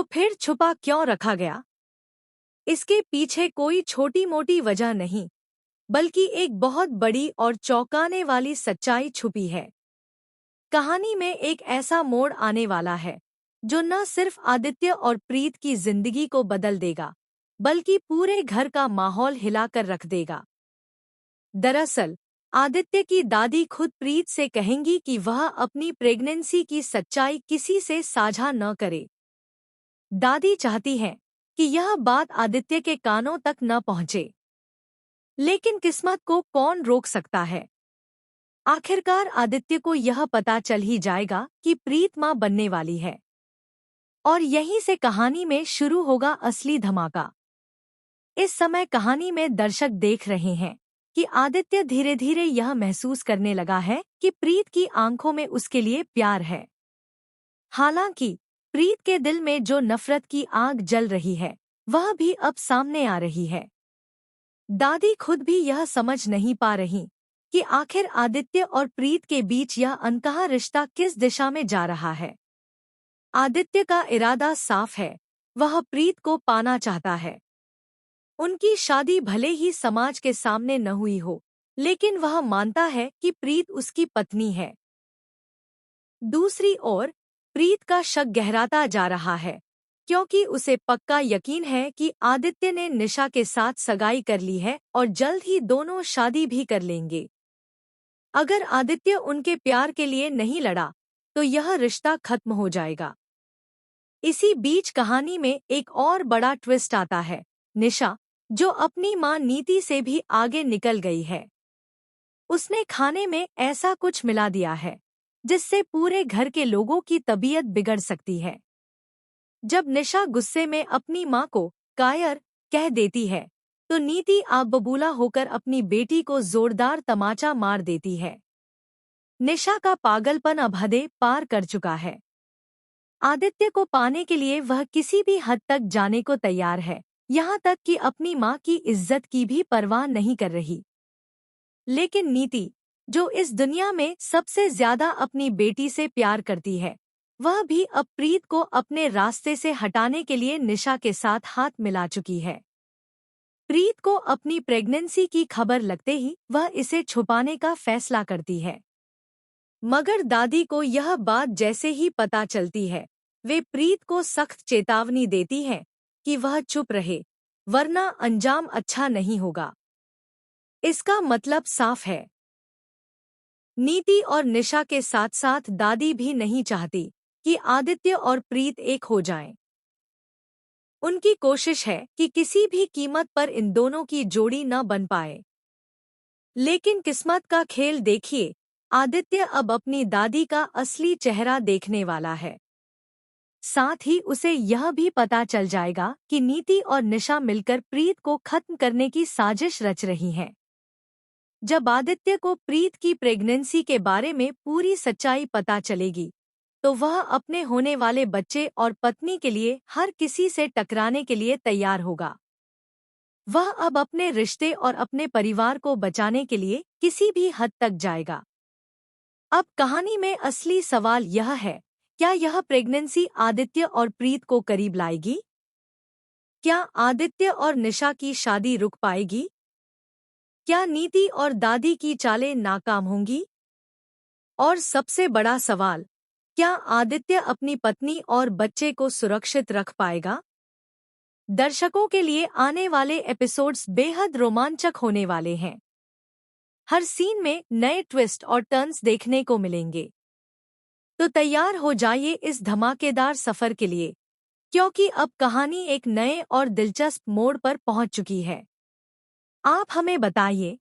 तो फिर छुपा क्यों रखा गया? इसके पीछे कोई छोटी मोटी वजह नहीं, बल्कि एक बहुत बड़ी और चौंकाने वाली सच्चाई छुपी है। कहानी में एक ऐसा मोड़ आने वाला है जो न सिर्फ आदित्य और प्रीत की जिंदगी को बदल देगा, बल्कि पूरे घर का माहौल हिलाकर रख देगा। दरअसल आदित्य की दादी खुद प्रीत से कहेंगी कि वह अपनी प्रेगनेंसी की सच्चाई किसी से साझा न करे। दादी चाहती हैं कि यह बात आदित्य के कानों तक न पहुंचे। लेकिन किस्मत को कौन रोक सकता है? आखिरकार आदित्य को यह पता चल ही जाएगा कि प्रीत मां बनने वाली है। और यहीं से कहानी में शुरू होगा असली धमाका। इस समय कहानी में दर्शक देख रहे हैं कि आदित्य धीरे धीरे यह महसूस करने लगा है कि प्रीत की आंखों में उसके लिए प्यार है। हालांकि प्रीत के दिल में जो नफरत की आग जल रही है, वह भी अब सामने आ रही है। दादी खुद भी यह समझ नहीं पा रही कि आखिर आदित्य और प्रीत के बीच यह अनकहा रिश्ता किस दिशा में जा रहा है। आदित्य का इरादा साफ है, वह प्रीत को पाना चाहता है। उनकी शादी भले ही समाज के सामने न हुई हो, लेकिन वह मानता है कि प्रीत उसकी पत्नी है। दूसरी ओर प्रीत का शक गहराता जा रहा है, क्योंकि उसे पक्का यकीन है कि आदित्य ने निशा के साथ सगाई कर ली है और जल्द ही दोनों शादी भी कर लेंगे। अगर आदित्य उनके प्यार के लिए नहीं लड़ा, तो यह रिश्ता खत्म हो जाएगा। इसी बीच कहानी में एक और बड़ा ट्विस्ट आता है। निशा, जो अपनी मां नीति से भी आगे निकल गई है, उसने खाने में ऐसा कुछ मिला दिया है जिससे पूरे घर के लोगों की तबीयत बिगड़ सकती है। जब निशा गुस्से में अपनी मां को कायर कह देती है, तो नीति आग बबूला होकर अपनी बेटी को जोरदार तमाचा मार देती है। निशा का पागलपन अब हदें पार कर चुका है। आदित्य को पाने के लिए वह किसी भी हद तक जाने को तैयार है, यहाँ तक कि अपनी मां की इज्जत की भी परवाह नहीं कर रही। लेकिन नीति, जो इस दुनिया में सबसे ज्यादा अपनी बेटी से प्यार करती है, वह भी अब प्रीत को अपने रास्ते से हटाने के लिए निशा के साथ हाथ मिला चुकी है। प्रीत को अपनी प्रेगनेंसी की खबर लगते ही वह इसे छुपाने का फैसला करती है। मगर दादी को यह बात जैसे ही पता चलती है, वे प्रीत को सख्त चेतावनी देती हैं कि वह चुप रहे, वरना अंजाम अच्छा नहीं होगा। इसका मतलब साफ है, नीति और निशा के साथ साथ दादी भी नहीं चाहती कि आदित्य और प्रीत एक हो जाएं। उनकी कोशिश है कि किसी भी कीमत पर इन दोनों की जोड़ी न बन पाए। लेकिन किस्मत का खेल देखिए, आदित्य अब अपनी दादी का असली चेहरा देखने वाला है। साथ ही उसे यह भी पता चल जाएगा कि नीति और निशा मिलकर प्रीत को खत्म करने की साजिश रच रही हैं। जब आदित्य को प्रीत की प्रेगनेंसी के बारे में पूरी सच्चाई पता चलेगी, तो वह अपने होने वाले बच्चे और पत्नी के लिए हर किसी से टकराने के लिए तैयार होगा। वह अब अपने रिश्ते और अपने परिवार को बचाने के लिए किसी भी हद तक जाएगा। अब कहानी में असली सवाल यह है, क्या यह प्रेगनेंसी आदित्य और प्रीत को करीब लाएगी? क्या आदित्य और निशा की शादी रुक पाएगी? क्या नीति और दादी की चालें नाकाम होंगी? और सबसे बड़ा सवाल, क्या आदित्य अपनी पत्नी और बच्चे को सुरक्षित रख पाएगा? दर्शकों के लिए आने वाले एपिसोड्स बेहद रोमांचक होने वाले हैं। हर सीन में नए ट्विस्ट और टर्न्स देखने को मिलेंगे। तो तैयार हो जाइए इस धमाकेदार सफर के लिए, क्योंकि अब कहानी एक नए और दिलचस्प मोड़ पर पहुंच चुकी है। आप हमें बताइए,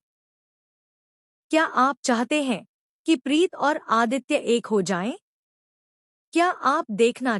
क्या आप चाहते हैं कि प्रीत और आदित्य एक हो जाएं? क्या आप देखना